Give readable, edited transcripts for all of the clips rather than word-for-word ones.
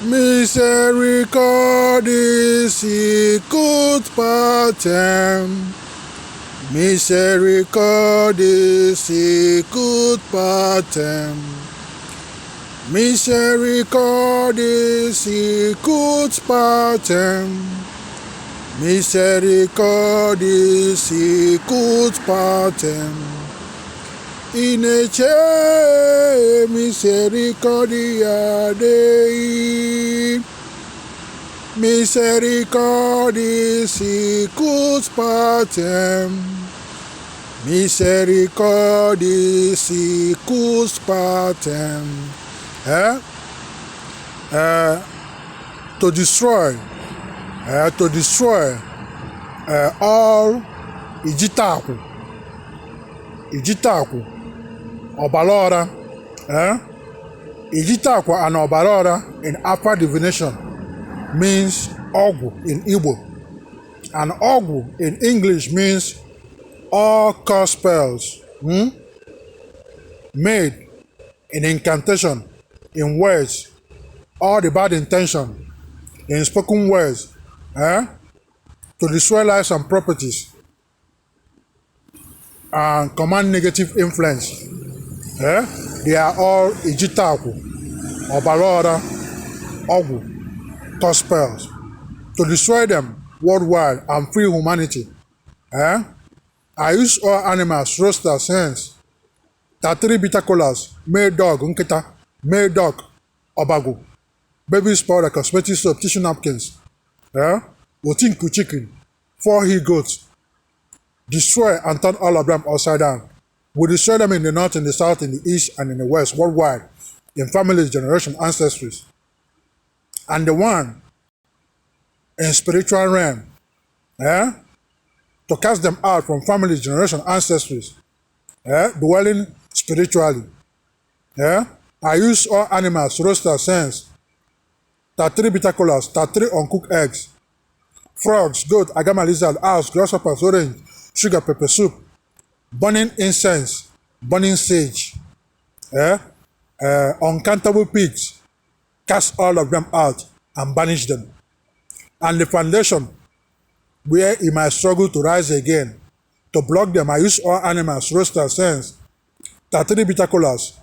Misericordis sicut patem, misericordis sicut patem, misericordis sicut patem, misericordis sicut patem. In ece misericordia Dei, misericordis sicut patem, misericordis sicut patem. To destroy all Ijiteakwu, Obalaora, Ijiteakwu and Obalaora in Upper divination means Ogwu in Igbo, and Ogwu in English means all curse spells made in incantation, in words, all the bad intention, in spoken words, to destroy lives and properties, and command negative influence. They are all Ijiteakwu, Obalaora, Ogwu, curse spells. To destroy them worldwide and free humanity. I use all animals, roosters, hens, 33 bitter colors, male dog, nkita, male dog, obagu, baby powder, cosmetic soap, tissue napkins, otinku chicken, 4 he-goats. Destroy and turn all of them upside down. We destroy them in the north, in the south, in the east, and in the west, worldwide, in families, generation, ancestries. And the one in spiritual realm, to cast them out from families, generation, ancestries, dwelling spiritually. I use all animals, roosters, hens, 33 bitter colors, 33 uncooked eggs, frogs, goat, agama lizard, owls, grasshoppers, orange, sugar, pepper soup, burning incense, burning sage, uncountable pigs, cast all of them out and banish them. And the foundation where he might struggle to rise again, to block them, I use all animals, roosters, hens, 33 bitter colors,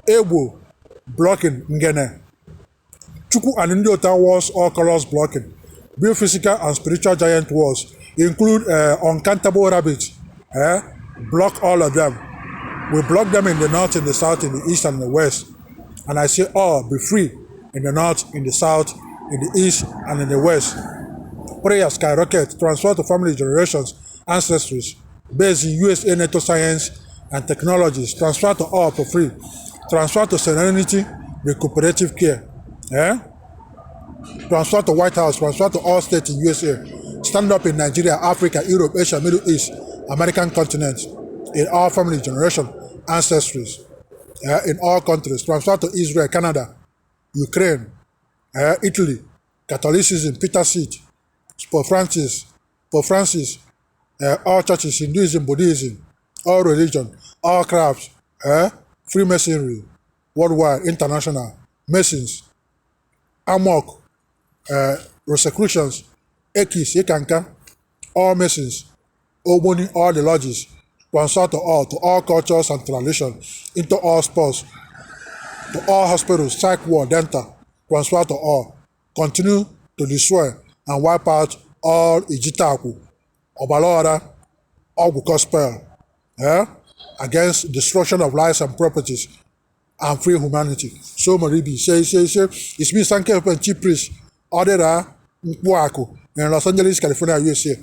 Ogwu blocking ngene, Chukwu and Ndiota walls, all colors blocking, biophysical and spiritual giant walls, include uncountable rabbits, block all of them. We block them in the north, in the south, in the east, and the west. And I say, all be free in the north, in the south, in the east, and in the west. Prayer skyrocket, transfer to family generations, ancestries, based in USA NATO science and technologies, transfer to all for free. Transfer to Serenity Recuperative Care. Transfer to White House, transfer to all states in USA. Stand up in Nigeria, Africa, Europe, Asia, Middle East, American continent, in all family generation, ancestries, in all countries. Transfer to Israel, Canada, Ukraine, Italy, Catholicism, Peter Seat, Pope Francis, all churches, Hinduism, Buddhism, all religion, all crafts, Freemasonry, worldwide, international, Masons, Amok, Rosicrucians, Ekis, Ekanka, all Masons, Oboni, all the lodges, transfer to all cultures and traditions, into all sports, to all hospitals, psych ward, dental, transfer to all. Continue to destroy and wipe out all Ijiteakwu, Obalaora, Ogwu gospel, against destruction of lives and properties and free humanity. So Maribi, say, it's me, Sanko and Chiefpriest, Odira, Nkwuaku, in Los Angeles, California, USA.